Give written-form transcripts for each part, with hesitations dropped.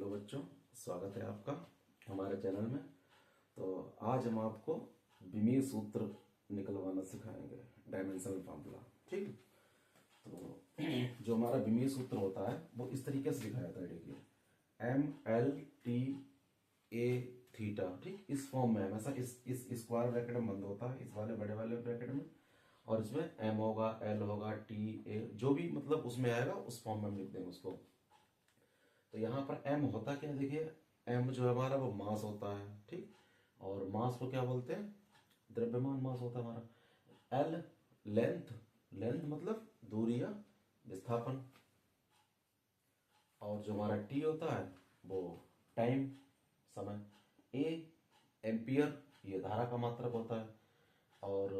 Hello बच्चों, स्वागत है आपका हमारे चैनल में। तो आज हम आपको विमीय सूत्र निकलवाना सिखाएंगे, डायमेंशनल फार्मूला। ठीक। तो जो हमारा विमीय सूत्र होता है वो इस तरीके से लिखा जाता है। देखिए, ML T A थीटा। ठीक, इस फॉर्म में हमेशा इस स्क्वायर ब्रैकेट में बंद होता है, इस वाले बड़े वाले ब्रैकेट में, और इसमें M होगा, L होगा, T A जो भी मतलब उसमें आएगा उस फॉर्म में हम लिख देंगे उसको। तो यहाँ पर m होता क्या है, देखिए m जो है हमारा वो मास होता है। ठीक, और मास को क्या बोलते हैं, द्रव्यमान मास होता है हमारा। l लेंथ, लेंथ मतलब दूरी या विस्थापन, और जो हमारा t होता है वो टाइम, समय। a एम्पियर, ये धारा का मात्रक होता है, और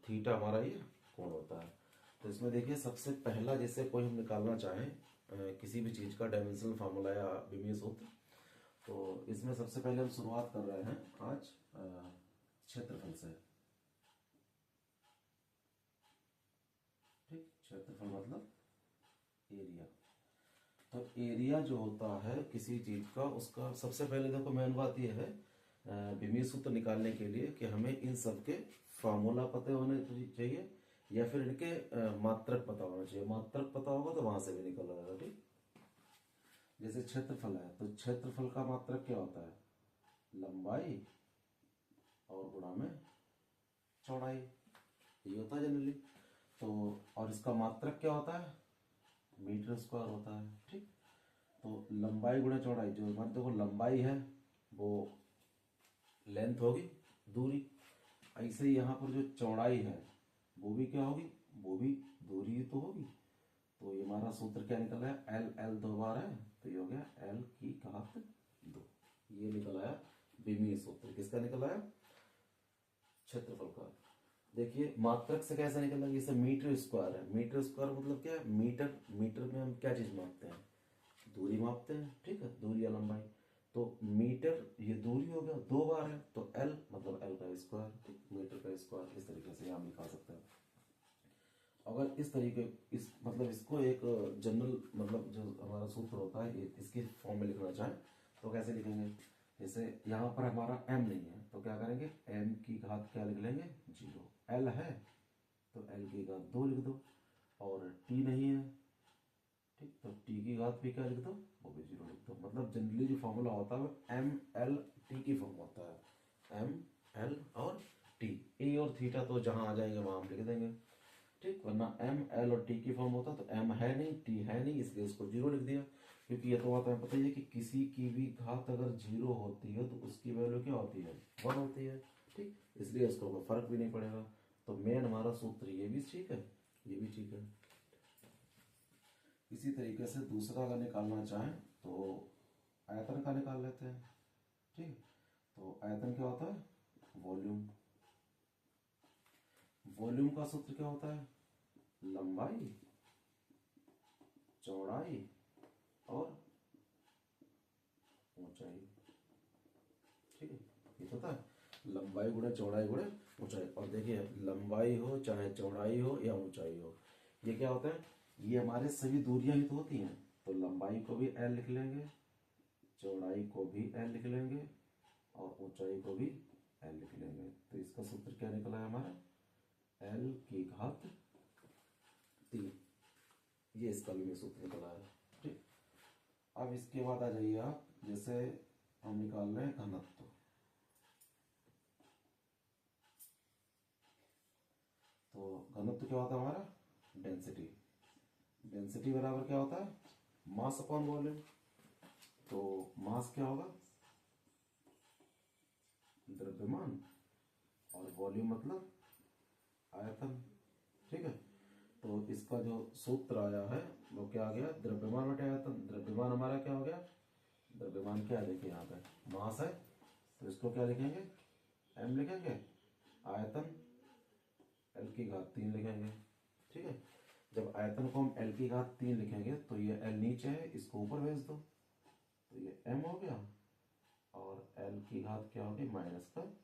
थीटा हमारा ये कोण होता है। तो इसमें देखिए सबसे पहला जैसे कोई हम निकालना चाहें किसी भी चीज का डायमेंशनल फार्मूला या विमीय सूत्र, तो इसमें सबसे पहले हम शुरुआत कर रहे हैं आज क्षेत्रफल से। ठीक, क्षेत्रफल मतलब एरिया। तो एरिया जो होता है किसी चीज का, उसका सबसे पहले देखो मेन बात यह है विमीय सूत्र निकालने के लिए कि हमें इन सब के फार्मूला पता होने चाहिए, या फिर इनके मात्रक पता होना चाहिए। मात्रक पता होगा तो वहां से भी निकल आएगा। ठीक, जैसे क्षेत्रफल है तो क्षेत्रफल का मात्रक क्या होता है, लंबाई और गुणा में चौड़ाई, ये होता है जनरली। तो और इसका मात्रक क्या होता है, मीटर स्क्वायर होता है। ठीक, तो लंबाई गुणा चौड़ाई, जो हमारे देखो लंबाई है वो लेंथ होगी, दूरी। ऐसे ही यहाँ पर जो चौड़ाई है वो भी क्या होगी, वो भी दूरी ही तो होगी। तो ये हमारा सूत्र क्या निकला है, एल एल दो बार है तो ये हो गया एल की घात 2। ये निकल आया विमीय सूत्र। किसका निकल आया, क्षेत्रफल का। देखिए मात्रक से कैसे निकल आया, जैसे मीटर स्क्वायर है। मीटर स्क्वायर मतलब क्या है, मीटर, मीटर में हम क्या चीज मापते हैं, दूरी मापते हैं। ठीक है, दूरी या लंबाई। तो मीटर ये दूरी हो गया, 2 बार है तो एल मतलब एल का स्क्वायर। ठीक, मीटर का स्क्वायर। इस तरीके से हम निकाल सकते हैं। अगर इस तरीके इस मतलब इसको एक जनरल मतलब जो हमारा सूत्र होता है इसकी फॉर्म में लिखना चाहें तो कैसे लिखेंगे, जैसे यहाँ पर हमारा m नहीं है तो क्या करेंगे, m की घात क्या लिख लेंगे, 0। l है तो l की घात 2 लिख दो, और t नहीं है, ठीक, तो t की घात भी क्या लिख दो, वो भी 0 लिख दो। मतलब जनरली जो फॉर्मूला होता है वो m l t की फॉर्म होता है, m l और t। a और थीटा तो जहां आ जाएंगे वहां हम लिख देंगे। ठीक, वरना एम एल और टी की फॉर्म होता तो एम है नहीं, टी है नहीं, इसलिए इसको 0 लिख दिया। क्योंकि ये तो बात हमें पता ही है कि किसी की भी घात अगर 0 होती है तो उसकी वैल्यू क्या होती है, 1 होती है। ठीक, इसलिए इसको कोई फर्क भी नहीं पड़ेगा। तो मेन हमारा सूत्र ये भी ठीक है, ये भी ठीक है। इसी तरीके से दूसरा अगर निकालना चाहें तो आयतन का निकाल लेते हैं। ठीक, तो आयतन क्या होता है, वॉल्यूम। वॉल्यूम का सूत्र क्या होता है, लंबाई, चौड़ाई और ऊंचाई। ठीक है, ये पता है, लंबाई गुणे चौड़ाई गुणे ऊंचाई। और देखिए लंबाई हो चाहे चौड़ाई हो या ऊंचाई हो, ये क्या होता है, ये हमारे सभी दूरियां ही तो होती हैं। तो लंबाई को भी एल लिख लेंगे, चौड़ाई को भी एल लिख लेंगे, और ऊंचाई को भी एल लिख लेंगे। तो इसका सूत्र क्या निकला है हमारा, एल की घात 3। ये इसका भी सूत्र निकला है। ठीक, अब इसके बाद आ जाइए आप, जैसे हम निकाल रहे हैं घनत्व। तो घनत्व क्या होता है हमारा, डेंसिटी। डेंसिटी बराबर क्या होता है, मास अपॉन वॉल्यूम। तो मास क्या होगा, द्रव्यमान, और वॉल्यूम मतलब आयतन। ठीक है, तो इसका जो सूत्र आया है वो क्या आ गया, द्रव्यमान बटे आयतन। द्रव्यमान हमारा क्या हो गया, द्रव्यमान क्या है, देखिए यहाँ पे मास है तो इसको क्या लिखेंगे, m लिखेंगे, आयतन l की घात 3 लिखेंगे। ठीक है, जब आयतन को हम l की घात 3 लिखेंगे तो ये l नीचे है, इसको ऊपर भेज दो, तो ये m हो गया, और l की घात क्या होगी, -3।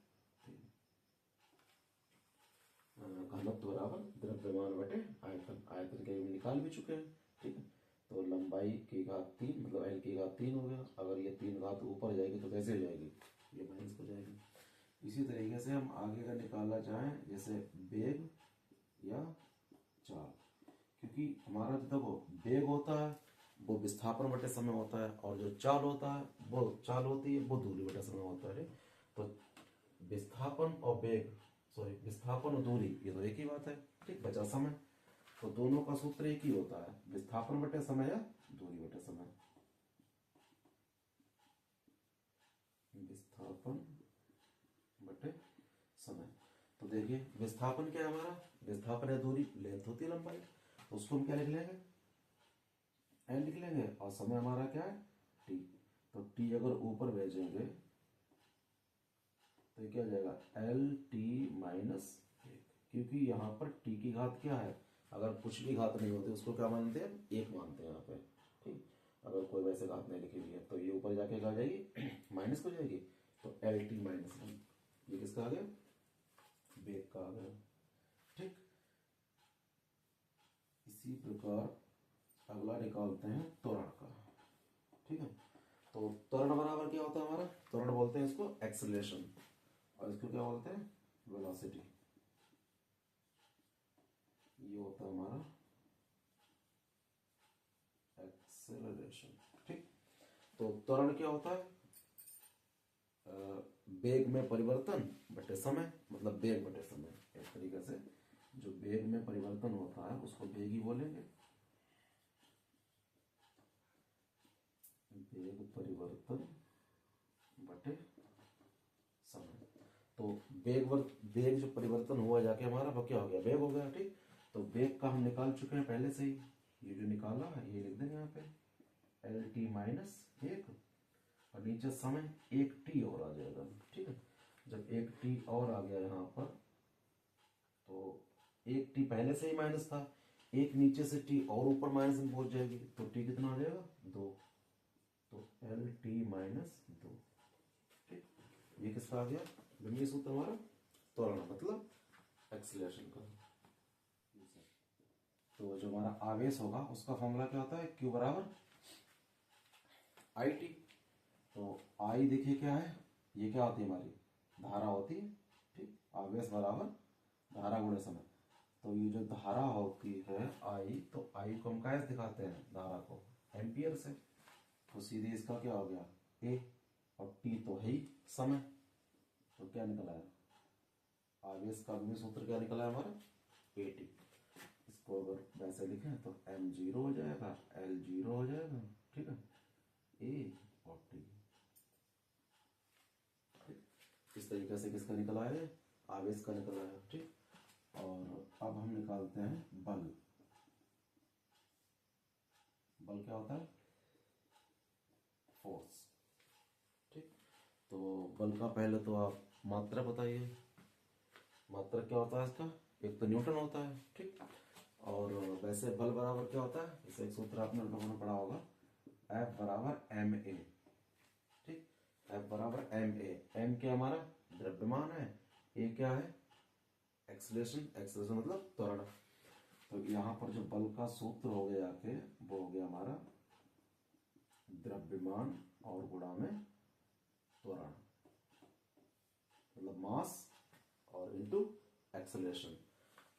घनत्व बराबर द्रव्यमान बटे आयतन। आयतन के हम निकाल भी चुके हैं। ठीक है, तो लंबाई की घात 3 मतलब एल की घात 3 हो गया। अगर ये 3 घात ऊपर जाएगी तो कैसे हो जाएगी, ये माइनस हो जाएगी। इसी तरीके से हम आगे का निकालना चाहें, जैसे वेग या चाल, क्योंकि हमारा जो देखो वेग होता है वो विस्थापन बटे समय होता है, और जो चाल होता है वो चाल होती है वो दूरी बटे समय होता है। तो विस्थापन और वेग, सॉरी विस्थापन और दूरी ये तो एक ही बात है, ठीक, बचा समय। तो दोनों का सूत्र एक ही होता है, विस्थापन बटे समय या दूरी बटे समय। विस्थापन बटे समय। तो देखिए विस्थापन क्या है हमारा, विस्थापन है दूरी, लेंथ होती है लंबाई, तो उसको हम क्या लिख लेंगे, एल लिख लेंगे, और समय हमारा क्या है टी। तो टी अगर ऊपर भेजेंगे तो ये क्या हो जाएगा, एल टी माइनस 1, क्योंकि यहाँ पर टी की घात क्या है, अगर कुछ भी घात नहीं होती उसको क्या मानते हैं, एक मानते हैं यहाँ पे, ठीक। अगर कोई वैसे घात नहीं लिखी हुई है तो ये ऊपर जाके क्या हो जाएगी, माइनस हो जाएगी। तो एल टी माइनस 1, ये किसका आ गया, वेग का आ गया, ठीक। इसी प्रकार अगला निकालते हैं त्वरण का, ठीक है। तो त्वरण बराबर क्या होता है हमारा, त्वरण बोलते हैं इसको एक्सेलरेशन, और इसको क्या बोलते हैं, वेलोसिटी। ये होता है हमारा एक्सेलरेशन, ठीक। तो त्वरण क्या होता है, वेग में परिवर्तन बटे समय, मतलब वेग बटे समय। इस तरीके से जो वेग में परिवर्तन होता है उसको वेग ही बोलेंगे, वेग परिवर्तन बटे समय। तो वेग जो परिवर्तन हुआ जाके हमारा वो क्या हो गया, वेग हो गया, ठीक। तो वेग का हम निकाल चुके हैं पहले से ही, ये जो निकाला है ये लिख देंगे यहाँ पे, एल टी माइनस 1, और नीचे समय 1t और आ जाएगा, ठीक है। जब 1t और आ गया यहाँ पर, तो 1t पहले से ही माइनस था, एक नीचे से t और ऊपर माइनस में पहुंच जाएगी, तो t कितना आ जाएगा, 2। तो एल टी माइनस 2, ठीक। ये किसका आ गया, ये सूत्र हमारा त्वरण मतलब एक्सीलरेशन का। तो जो हमारा आवेश होगा उसका फॉर्मूला क्या होता है, Q बराबर आई टी। तो आई देखिए क्या है, ये क्या होती है हमारी धारा होती है, ठीक। आवेश बराबर धारा गुणे समय। तो ये जो धारा होती है आई, तो आई को हम कैसे दिखाते हैं, धारा को एम्पियर से। तो सीधे इसका क्या हो गया, ए, और टी तो है ही समय, तो क्या निकला है, आवेश का भी सूत्र क्या निकला है हमारा, ए टी। इसको अगर वैसे लिखें तो एम जीरो हो जाएगा, एल जीरो हो जाएगा, ठीक है, ए और टी। इस तरीके से किसका निकला है, आवेश का निकला है, ठीक। और अब हम निकालते हैं बल। बल क्या होता है, फोर्स, ठीक। तो बल का पहले तो आप मात्रा बताइए, मात्रा क्या होता है इसका, एक तो न्यूटन होता है, ठीक। और वैसे बल बराबर क्या होता है, इसे एक सूत्र आपने लोगों ने पढ़ा होगा, F बराबर एम ए, ठीक। F बराबर एम ए, एम क्या हमारा द्रव्यमान है, ए क्या है एक्सीलरेशन, एक्सीलरेशन मतलब त्वरण। तो यहाँ पर जो बल का सूत्र हो गया के वो हो गया हमारा द्रव्यमान और गुणा में त्वरण, मतलब मास और इनटू एक्सेलरेशन।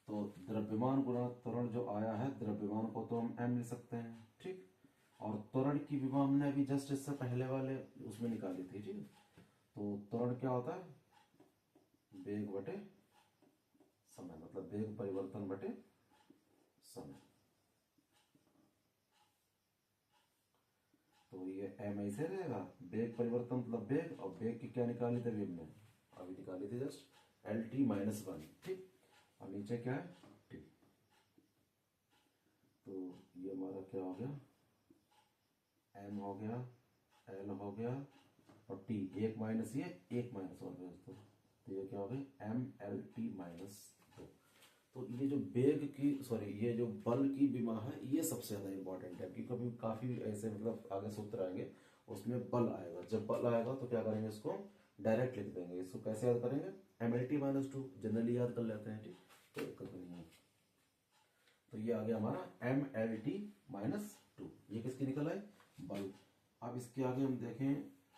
तो द्रव्यमान गुणा त्वरण जो आया है, द्रव्यमान को तो हम m लिख सकते हैं, ठीक। और त्वरण की विभव हमने अभी जस्ट इससे पहले वाले उसमें निकाली थी, ठीक। तो त्वरण क्या होता है, वेग बटे समय, मतलब वेग परिवर्तन बटे समय। तो ये m ऐसे रहेगा, वेग परिवर्तन मतलब वेग, और वेग की क्या निकाली थी हमने अभी निकाली थी जस्ट, एल टी माइनस 1, ठीक। और नीचे क्या है टी। तो ये हमारा क्या हो गया, m हो गया, l हो गया, और t, एक माइनस ये एक माइनस और भेज दो, तो ये क्या हो गया एम एल टी माइनस 2। तो ये जो वेग की सॉरी ये जो बल की विमा है ये सबसे ज्यादा इंपॉर्टेंट है, क्योंकि कभी काफी ऐसे मतलब आगे सूत्र आएंगे उसमें बल आएगा, जब बल आएगा तो क्या करेंगे, इसको डायरेक्ट लिख देंगे। इसको कैसे याद करेंगे, M L T minus 2 generally याद कर लेते हैं, ठीक, तो दिक्कत नहीं है। तो ये आ गया हमारा M L T minus two. ये किसकी निकल आए? बल। अब इसके आगे हम देखें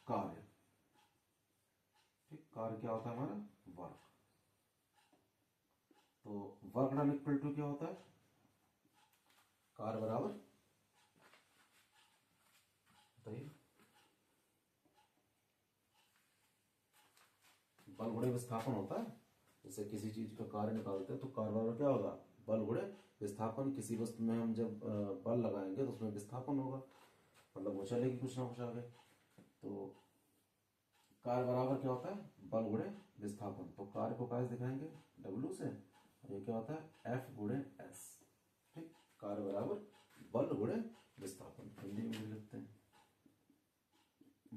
कार्य। ठीक, कार्य क्या होता है हमारा? वर्क। तो वर्क डन इक्वल टू क्या होता है? कार्य बराबर, बताइए, बल गुणे विस्थापन होता है। जैसे किसी चीज का कार्य निकालते हैं तो कार्य बराबर क्या होगा? बल गुणे विस्थापन। किसी वस्तु में हम जब बल लगाएंगे तो उसमें विस्थापन होगा, मतलब वो चलेगी कुछ ना कुछ आगे। तो कार्य बराबर क्या होता है? बल गुणे विस्थापन। तो कार्य को कैसे दिखाएंगे? W से। और ये क्या होता है? F गुणे S। ठीक, कार्य बराबर बल गुणे विस्थापन। हिंदी में भी लिखते हैं,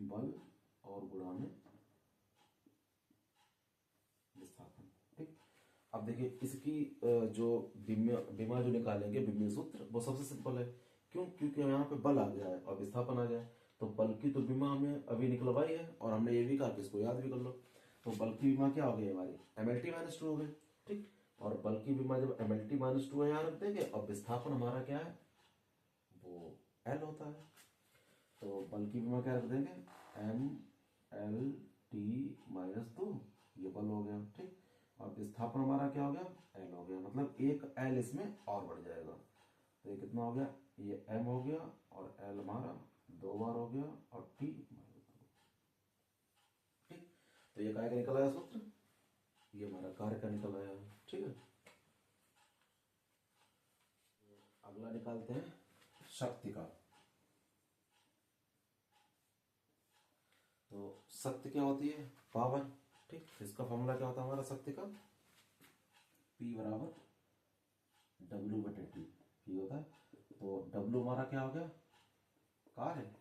बल और गुणा में विस्थापन। ठीक, अब देखिए इसकी जो विमा जो निकालेंगे, विमीय सूत्र, वो सबसे सिंपल है। क्यों? क्योंकि यहाँ पे बल आ गया है और विस्थापन आ गया है। तो बल की तो विमा हमें अभी निकलवाई है और हमने ये भी कहा कि इसको याद भी कर लो। तो बल की विमा क्या हो गई हमारी? mlt-2 हो गई। ठीक, और बल की विमा जब mlt-2 यहाँ रख देंगे और विस्थापन हमारा क्या है? वो L होता है। तो बल की विमा क्या रख देंगे? mlt-2, ये बल हो गया। ठीक, और विस्थापन हमारा क्या हो गया? L हो गया। मतलब एक L इसमें और बढ़ जाएगा। तो ये कितना हो गया? ये M हो गया और L हमारा 2 बार हो गया और T -2। ठीक, तो ये काय का निकल आया सूत्र? ये हमारा कार्य का निकल आया। ठीक है, अगला निकालते हैं शक्ति का। तो शक्ति क्या होती है? पावर। ठीक, इसका फॉर्मूला क्या होता है हमारा शक्ति का? P बराबर W/T। P होता है। तो W हमारा क्या हो गया? कार्य,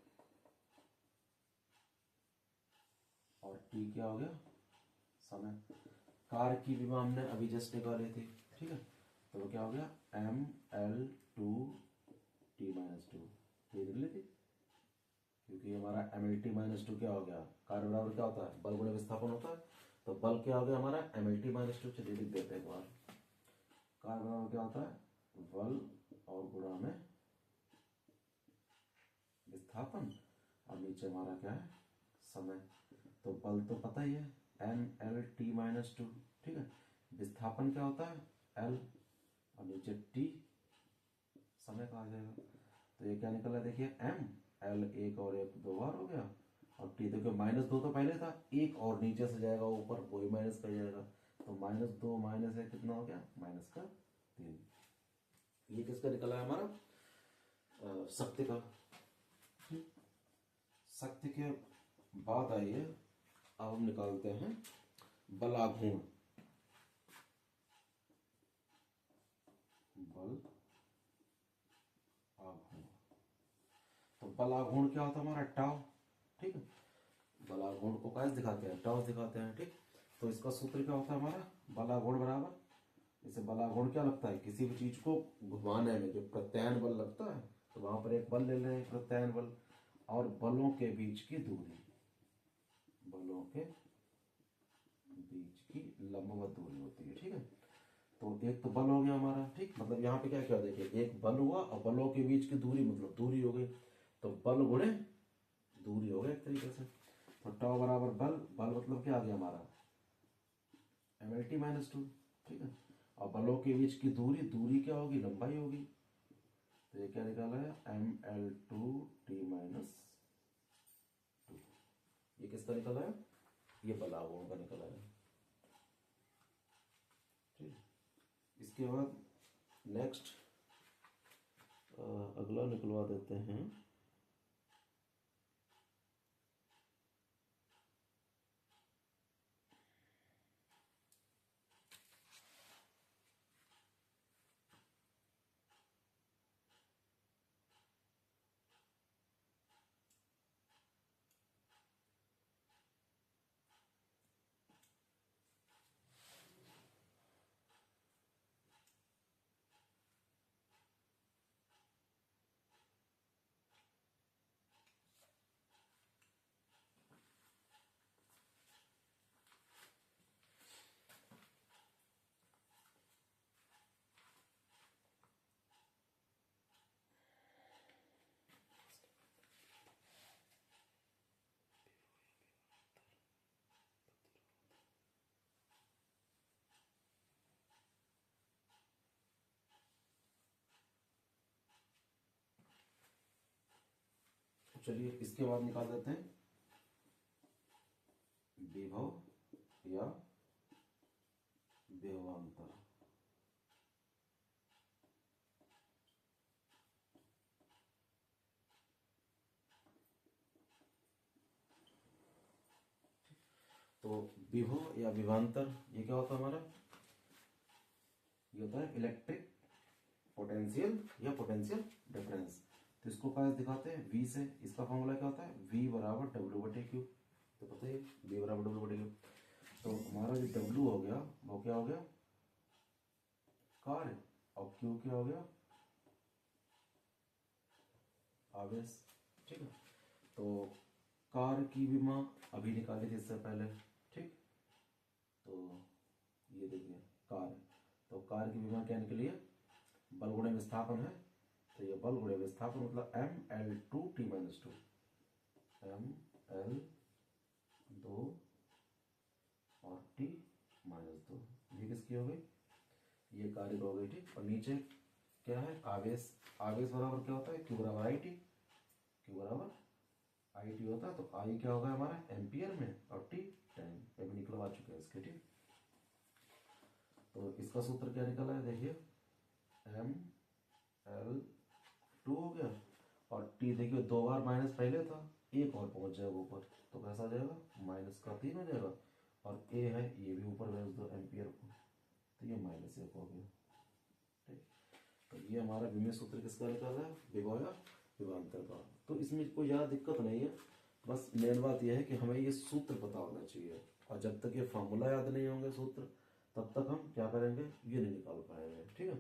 और T क्या हो गया? समय। कार्य की विमा हमने अभी जस्ट निकाली थी। ठीक है, तो वो क्या हो गया? ml2T-2। ये निकली थी, क्योंकि हमारा mlt-2 क्या हो गया? कार्य बराबर क्या होता है? बल गुणे विस्थापन होता है। तो बल क्या हो गया हमारा? mlt-2। चलिए लिख देते हैं एक बार। कार्य बराबर क्या होता है? बल और गुणा में विस्थापन, और नीचे हमारा क्या है? समय। तो बल तो पता ही है, mlt-2। ठीक है, विस्थापन क्या होता है? L, और नीचे T, समय कहा जाएगा। तो ये क्या निकला? देखिए M, L 1 और 1 2 बार हो गया, और T देखिए -2 तो पहले था, एक और नीचे से जाएगा ऊपर, वही माइनस कर जाएगा। तो -2 -1 कितना हो गया? -3। ये किसका निकला है हमारा? शक्ति का। शक्ति के बाद आइए, अब हम निकालते हैं बलाघूर्ण। बल आघूर्ण। तो बलाघूर्ण क्या होता है हमारा? टाउ। ठीक है, बलाघूर्ण को कैसे दिखाते हैं? टाउ दिखाते हैं। ठीक, तो इसका सूत्र क्या होता है हमारा? बलाघूर्ण बराबर, इसे बलाघूर्ण क्या लगता है? किसी भी चीज को घुमाने में जो प्रत्यायन बल लगता है, तो वहां पर एक बल ले लें, प्रत्यायन बल, और बलों के बीच की दूरी, बलों के बीच की लंबवत दूरी होती है। ठीक है, तो एक तो बल हो गया हमारा। ठीक, मतलब यहाँ पे क्या क्या? देखिए, एक बल हुआ और बलों के बीच की दूरी, मतलब दूरी हो गई। तो बल गुणे दूरी हो गया एक तरीके से। तो टाउ बराबर बल, बल मतलब क्या आ गया हमारा? mlt-2। ठीक है, और बलों के बीच की दूरी, दूरी क्या होगी? लंबाई होगी। तो ये क्या निकाला है? ml2T-2। ये किसका निकला है? ये बलाघूर्ण का निकला है। ठीक, इसके बाद नेक्स्ट अगला निकलवा देते हैं चलिए इसके बाद निकाल देते हैं विभव या विभवांतर। तो विभव या विभवांतर ये क्या होता है हमारा, ये होता है इलेक्ट्रिक पोटेंशियल या पोटेंशियल डिफरेंस। तो इसको कैसे दिखाते हैं, V से। इसका फॉर्मूला क्या होता है, V बराबर डब्ल्यू बटे क्यू। तो पता है V बराबर डब्ल्यू बटे क्यू। तो हमारा जो W हो गया वो क्या हो गया, कार्य, और Q क्या हो गया, आवेश। ठीक है। तो कार्य की विमा अभी निकाली थी इससे पहले। ठीक, तो ये देखिए कार्य, तो कार्य की विमा क्या निकली है, बल गुणे विस्थापन है। तो ये बल गुणे विस्थापन मतलब mL2T-2, mL2 और T-2, ये किसकी हो गई, ये कार्य हो गई। ठीक, और नीचे क्या है, आवेश। आवेश बराबर क्या होता है, Q बराबर आई टी। Q बराबर आई टी होता है। तो आई क्या होगा हमारा एम्पियर में, और टी टाइम, ये भी निकलवा चुके हैं इसके। ठीक, तो इसका सूत्र क्या निकला है, देखिए mL2 हो गया, और टी देखिए 2 बार माइनस पहले था, एक और पहुंच जाएगा ऊपर, तो कैसा आ जाएगा, -3 हो जाएगा। और ए है, ये भी ऊपर भेज दो एम्पियर को, तो ये -1 हो गया। ठीक, तो ये हमारा विमेय सूत्र किसका निकाला है, विभव या विभवांतर का। तो इसमें कोई ज़्यादा दिक्कत नहीं है, बस मेन बात यह है कि हमें ये सूत्र पता होना चाहिए, और जब तक ये फॉर्मूला याद नहीं होंगे सूत्र, तब तक हम क्या करेंगे, ये नहीं निकाल पाएंगे। ठीक है,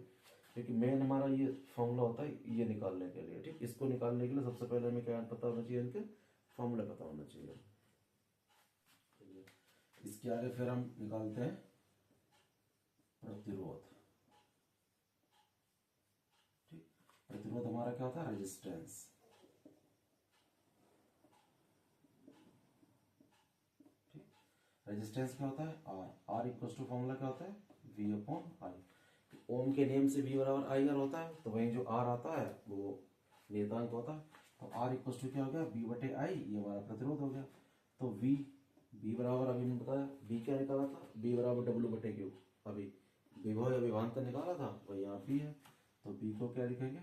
क्योंकि मेन हमारा ये फॉर्मूला होता है ये निकालने के लिए। ठीक, इसको निकालने के लिए सबसे पहले हमें क्या पता होना चाहिए, इनके फॉर्मूला पता होना चाहिए। इसके आगे फिर हम निकालते हैं प्रतिरोध। ठीक, प्रतिरोध हमारा क्या होता है, रेजिस्टेंस। ठीक, रेजिस्टेंस क्या होता है, R इक्वल टू फॉर्मूला क्या होता है, V अपॉन आई। ओम के नियम से V बराबर आई आर होता है, तो वहीं जो R आता है वो नियतांक होता है। तो R इक्वल टू क्या हो गया, V बटे आई, ये हमारा प्रतिरोध हो गया। तो V बराबर अभी मैंने बताया, V क्या निकाला था, V बराबर W बटे क्यू। अभी विभव या विभवांतर निकाला था, वही यहाँ भी है। तो V को क्या लिखेंगे,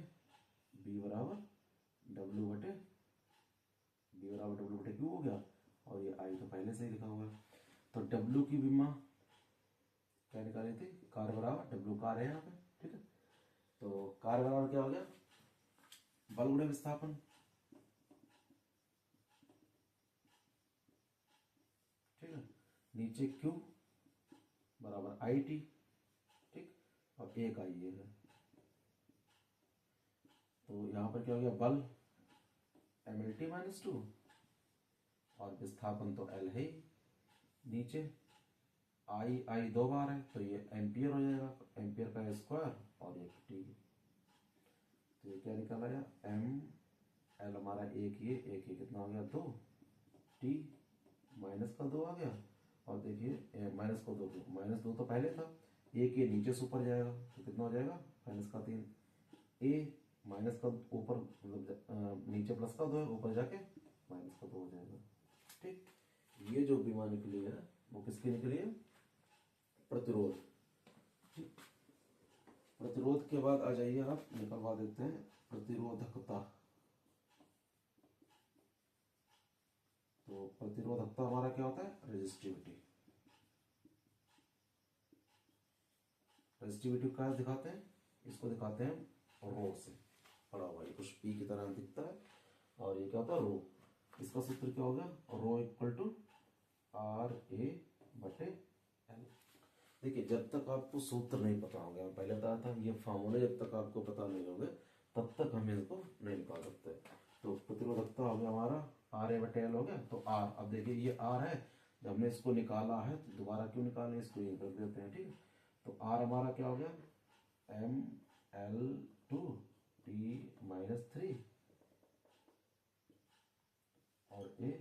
V बराबर W बटे क्यू हो गया, और ये I तो पहले से ही लिखा हुआ है। तो W की विमा क्या निकाली थी, कार्य बराबर W, कार्य है यहाँ पे। ठीक है, तो कार्य बराबर क्या हो गया, बल गुणे विस्थापन। ठीक है, नीचे Q बराबर आई टी। ठीक, और एक आई ये है, तो यहाँ पर क्या हो गया, बल mL2, और विस्थापन तो L है। नीचे आई 2 बार है, तो ये एम्पियर हो जाएगा, एम्पियर का स्क्वायर और एक टी। तो ये क्या निकल आया, mL हमारा एक ये कितना हो गया, 2, टी -2 आ गया। और देखिए -2 तो पहले था, एक ये नीचे से ऊपर जाएगा, तो कितना हो जाएगा, -3। ए माइनस का ऊपर मतलब नीचे +2 है, ऊपर जाके -2 हो जाएगा। ठीक, ये जो विमा निकली है वो किसकी निकली है, प्रतिरोध। ठीक, प्रतिरोध के बाद आ जाइए आप, निकलवा देते हैं प्रतिरोधकता। तो प्रतिरोधकता हमारा क्या होता है, रेजिस्टिविटी। रेजिस्टिविटी का दिखाते हैं, इसको दिखाते हैं रो से, पड़ा हुआ ये कुछ पी की तरह दिखता है, और ये क्या होता है, रो। इसका सूत्र क्या हो गया, रो इक्वल टू RA बटे L। देखिए जब तक आपको सूत्र नहीं पता होगा, मैं पहले बताया था, ये फार्मूले जब तक आपको पता नहीं होंगे तब तक हम इसको नहीं निकाल सकते। तो प्रतिरोधकता हो गया हमारा RA बटे L हो गया। तो R, अब देखिए ये R है, जब हमने इसको निकाला है तो दोबारा क्यों निकालें, इसको ये कर देते हैं। ठीक है, तो R हमारा क्या हो गया, mL2T-3 और A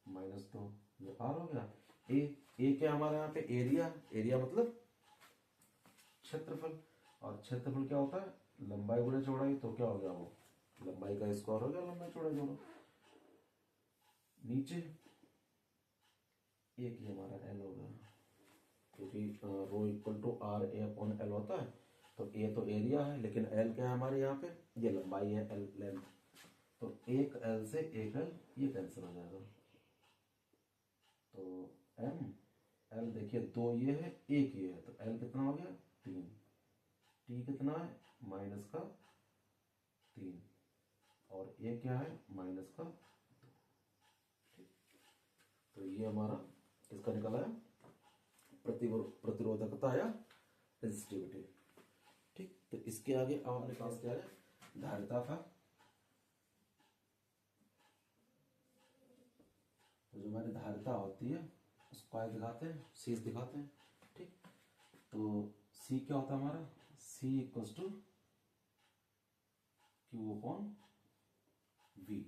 -2, ये R हो गया। ए क्या हमारे यहाँ पे, एरिया मतलब क्षेत्रफल, और क्षेत्रफल क्या होता है, लंबाई गुणे चौड़ाई। तो क्या हो गया वो, लंबाई का स्क्वायर हो गया लंबाई चौड़ाई दोनों। नीचे एक ही हमारा एल होगा, क्योंकि rho equal to R A upon L होता है, तो ए तो एरिया है, लेकिन एल क्या है हमारे यहाँ पे, ये लंबाई है, एल लेंथ, तो एक एल से एक एल ये कैंसिल हो जाएगा, तो एम एल देखिए 2 ये है, 1 ये है, तो एल कितना हो गया 3, टी कितना है माइनस का 3, और ए क्या है माइनस का 2। ठीक, तो ये हमारा इसका निकला है प्रतिरोधकता या रेजिस्टिविटी। ठीक, तो इसके आगे अब हमारे पास क्या है, धारिता था। तो जो हमारी धारिता होती है उसको क्या दिखाते हैं, सी दिखाते हैं। ठीक, तो सी क्या होता है हमारा, C equals to Q upon V,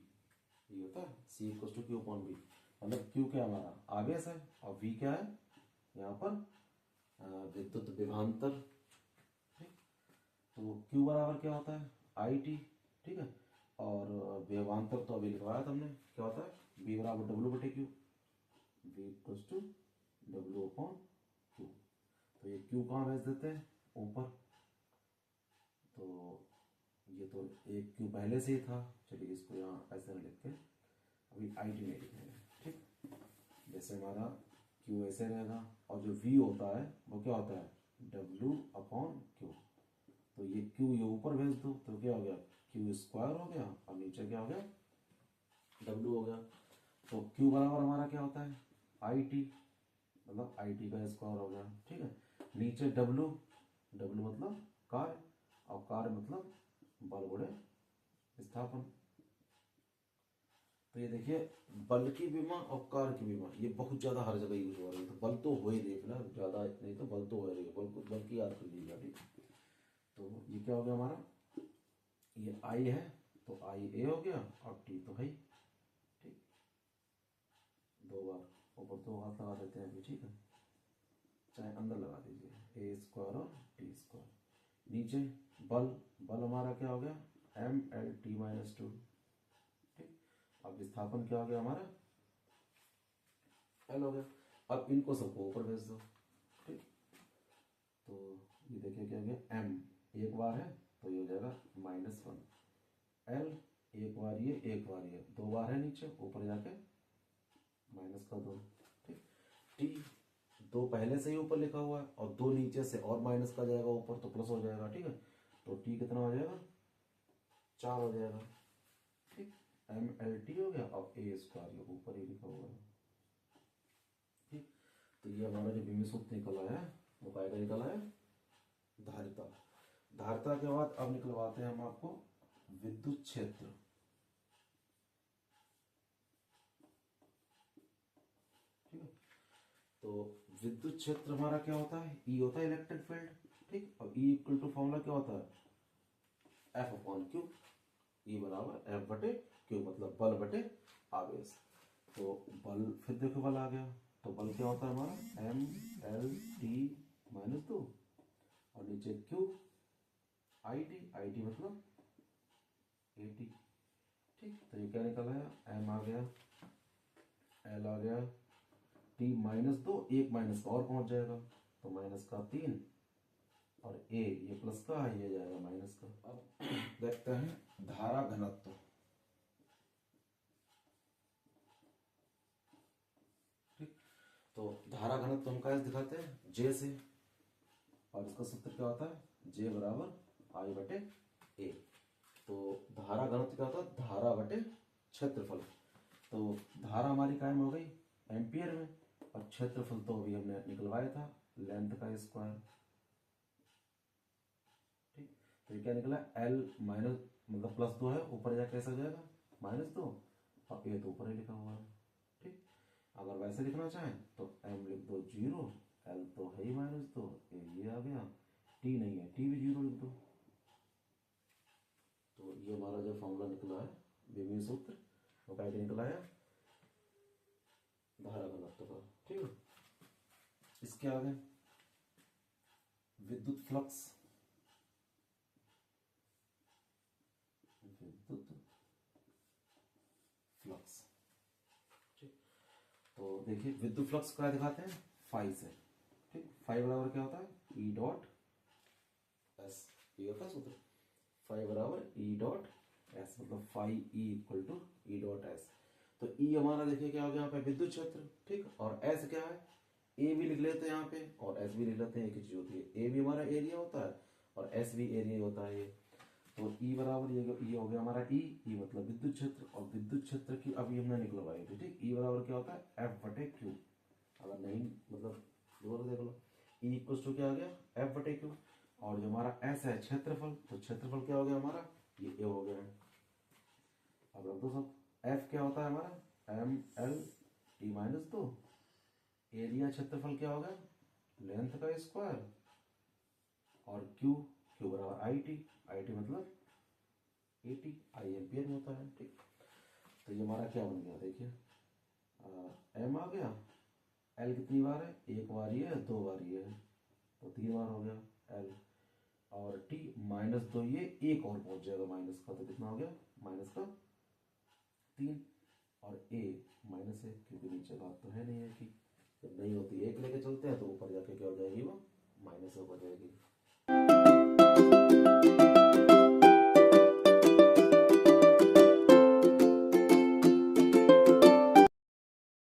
ये होता है C equals to Q upon V, मतलब क्यू क्या हमारा आवेश है और वी क्या है यहाँ पर विद्युत विभवांतर। ठीक, तो क्यू बराबर क्या होता है आई टी। ठीक है, और विभवांतर तो अभी लिखवाया था हमने, क्या होता है बी बराबर डब्ल्यू बटे Q, V equals to W upon Q. तो ये क्यू कहाँ भेज देते हैं ऊपर, तो ये तो एक क्यू पहले से ही था, चलिए इसको यहाँ ऐसे लिख के अभी आई टी नहीं लिखेंगे। ठीक, जैसे हमारा क्यू ऐसे रहेगा, और जो वी होता है वो क्या होता है डब्ल्यू अपॉन क्यू, तो ये क्यू ये ऊपर भेज दो, तो क्या हो गया क्यू स्क्वायर हो गया, और नीचे क्या हो गया डब्ल्यू हो गया। तो क्यू बराबर हमारा क्या होता है आई टी, मतलब आई टी का स्क्वायर हो गया। ठीक है, नीचे डब्ल्यू, डब्ल्यू मतलब कार्य, और कार्य मतलब बल गुणे विस्थापन। तो ये देखिए बल की विमा और कार्य की विमा ये बहुत ज्यादा हर जगह यूज हो रही है, तो बल तो हो ही रही है ना ज्यादा, नहीं तो बल तो हो रही है, बल की याद कर लीजिएगा। ठीक, तो ये क्या हो गया हमारा, ये आई है तो आई ए हो गया, और टी तो है ही। ठीक, 2 बार ऊपर 2 हाथ लगा देते हैं अभी। ठीक है, चाहे अंदर लगा दीजिए, ए स्क्वायर और टी स्क्वायर। नीचे बल, बल हमारा क्या हो गया एम एल टी माइनस 2। ठीक, अब विस्थापन क्या हो गया हमारा एल हो गया। अब इनको सबको ऊपर भेज दो। ठीक, तो ये देखिए क्या हो गया एम एक बार है तो ये हो जाएगा -1, एल एक बार ये एक बार ये 2 बार है नीचे, ऊपर जाके -2। ठीक, टी 2 पहले से ही ऊपर लिखा हुआ है और 2 नीचे से और माइनस का जाएगा ऊपर तो प्लस हो जाएगा। ठीक है, तो टी कितना हो जाएगा 4 हो जाएगा। ठीक, एम एल टी हो गया, अब ए स्क्वायर ये ऊपर ही लिखा हुआ है। ठीक, तो ये हमारा जो विमी सूत्र निकला है वो काय का निकला है धारिता। धारिता के बाद अब निकलवाते हैं हम आपको विद्युत क्षेत्र। ठीक है, तो विद्युत क्षेत्र हमारा क्या होता है ई होता है इलेक्ट्रिक फील्ड। ठीक, और ई इक्वल टू फॉर्मूला क्या होता है एफ अपॉन क्यू, ई बराबर एफ बटे क्यू, मतलब बल बटे आवेश। तो बल फिर देखो बल आ गया, तो बल क्या होता है हमारा एम एल टी -2, और नीचे क्यू आई टी मतलब ए टी। ठीक, तो ये क्या निकल आया एम आ गया, एल आ गया, टी -2, एक माइनस का और पहुंच जाएगा तो -3, और ए ये प्लस का है ये जाएगा माइनस का। अब देखते हैं धारा घनत्व। ठीक, तो धारा घनत्व हम कैसे दिखाते हैं जे से, और इसका सूत्र क्या होता है जे बराबर आई बटे ए। तो धारा घनत्व क्या होता है धारा बटे क्षेत्रफल। तो धारा हमारी कायम हो गई एम्पियर में, और क्षेत्रफल तो अभी हमने निकलवाया था लेंथ का स्क्वायर। ठीक, तो ये क्या निकला एल माइनस मतलब +2 है, ऊपर जाके कैसा हो जाएगा -2, और ए तो ऊपर ही लिखा हुआ है। ठीक, अगर वैसे लिखना चाहें तो एम लिख दो 0, एल तो है ही -2, ये आ गया, टी नहीं है टी भी 0 लिख दो। तो ये हमारा जो फॉर्मूला निकला है विमीय सूत्र वो क्या निकला है धारा घनत्व का। ठीक है, इसके आगे विद्युत फ्लक्स, विद्युत फ्लक्स। देखिए विद्युत फ्लक्स क्या दिखाते हैं, फाई से, ठीक। फाई बराबर क्या होता है, ई डॉट एस, ये होता है सूत्र, फाई बराबर ई डॉट एस, मतलब phi E equal to E dot S. तो ई हमारा देखिए क्या हो गया यहाँ पे, विद्युत क्षेत्र, ठीक। और एस क्या है, ए भी लिख लेते हैं यहाँ पे और एस भी लिख लेते हैं, एक ही चीज होती है, ए भी हमारा एरिया होता है और एस भी एरिया होता है। तो ई बराबर ये हो गया हमारा ई, ई मतलब विद्युत क्षेत्र, और विद्युत क्षेत्र की अभी हमने निकलवाई थी, ठीक। ई बराबर क्या होता है, एफ बटे क्यू। अगर नहीं मतलब दोबारा देख लो, ई इक्वल टू क्या आ गया, एफ बटे क्यू। और जो हमारा एस है क्षेत्रफल, तो क्षेत्रफल क्या हो गया हमारा, ये ए हो गया है। अब रख दो सब, एफ क्या होता है हमारा, M L T minus 2, area क्षेत्रफल क्या होगा, लेंथ का स्क्वायर, और क्यू, क्यू बराबर आई टी, आई टी मतलब 80 आई एम्पियर में होता है, ठीक। तो ये हमारा क्या बन गया, देखिए एम आ गया, एल कितनी बार है, एक बार ये है, 2 बार ये है, तो 3 बार हो गया एल, और टी माइनस 2, ये एक और पहुंच जाएगा माइनस का, तो कितना हो गया, माइनस का 3, और ए माइनस 1, क्योंकि नीचे बात तो है नहीं है कि जब नहीं होती 1 लेके चलते हैं तो ऊपर जाके क्या हो जाएगी, वो माइनस हो जाएगी।